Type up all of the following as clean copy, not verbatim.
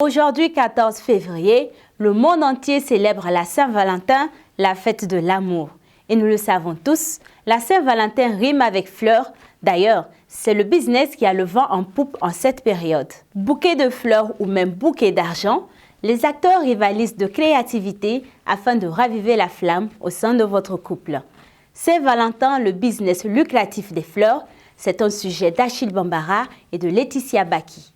Aujourd'hui, 14 février, le monde entier célèbre la Saint-Valentin, la fête de l'amour. Et nous le savons tous, la Saint-Valentin rime avec fleurs. D'ailleurs, c'est le business qui a le vent en poupe en cette période. Bouquet de fleurs ou même bouquet d'argent, les acteurs rivalisent de créativité afin de raviver la flamme au sein de votre couple. Saint-Valentin, le business lucratif des fleurs, c'est un sujet d'Achille Bambara et de Laetitia Baki.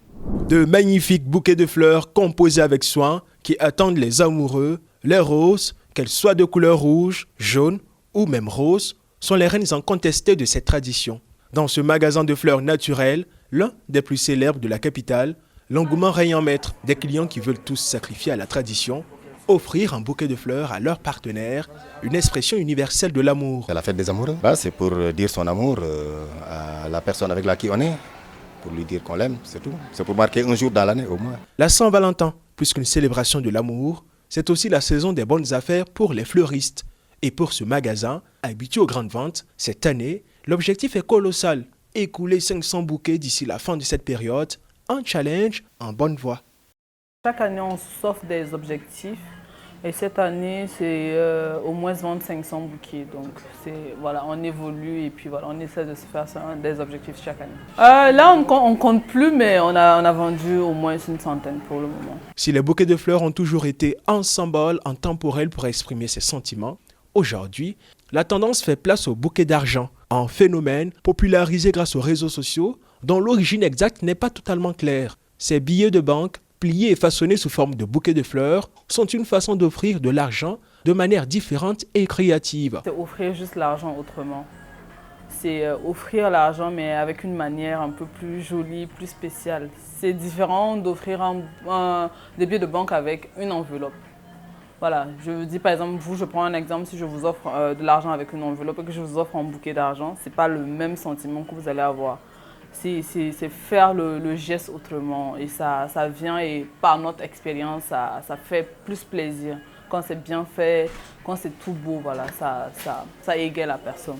De magnifiques bouquets de fleurs composés avec soin qui attendent les amoureux. Les roses, qu'elles soient de couleur rouge, jaune ou même rose, sont les reines incontestées de cette tradition. Dans ce magasin de fleurs naturelles, l'un des plus célèbres de la capitale, l'engouement règne en maître des clients qui veulent tous sacrifier à la tradition, offrir un bouquet de fleurs à leur partenaire, une expression universelle de l'amour. C'est la fête des amoureux. C'est pour dire son amour à la personne avec laquelle on est, pour lui dire qu'on l'aime, c'est tout. C'est pour marquer un jour dans l'année au moins. La Saint-Valentin, plus qu'une célébration de l'amour, c'est aussi la saison des bonnes affaires pour les fleuristes. Et pour ce magasin, habitué aux grandes ventes, cette année, l'objectif est colossal. Écouler 500 bouquets d'ici la fin de cette période, un challenge en bonne voie. Chaque année, on s'offre des objectifs. Et cette année, c'est au moins vendre 500 bouquets. Donc, voilà, on évolue et puis voilà, on essaie de se faire ça, des objectifs chaque année. Là, on ne compte plus, mais on a vendu au moins une centaine pour le moment. Si les bouquets de fleurs ont toujours été un symbole intemporel pour exprimer ses sentiments, aujourd'hui, la tendance fait place au bouquet d'argent, un phénomène popularisé grâce aux réseaux sociaux dont l'origine exacte n'est pas totalement claire. Ces billets de banque, pliés et façonnés sous forme de bouquets de fleurs, sont une façon d'offrir de l'argent de manière différente et créative. C'est offrir juste l'argent autrement. C'est offrir l'argent mais avec une manière un peu plus jolie, plus spéciale. C'est différent d'offrir des billets de banque avec une enveloppe. Voilà, je dis par exemple, je prends un exemple, si je vous offre de l'argent avec une enveloppe et que je vous offre un bouquet d'argent, ce n'est pas le même sentiment que vous allez avoir. C'est faire le geste autrement et ça vient et par notre expérience, ça fait plus plaisir. Quand c'est bien fait, quand c'est tout beau, voilà, ça égaye la personne.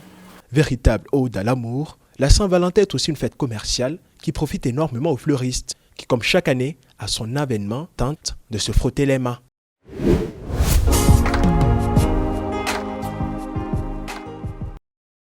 Véritable ode à l'amour, la Saint-Valentin est aussi une fête commerciale qui profite énormément aux fleuristes qui, comme chaque année, à son avènement, tentent de se frotter les mains.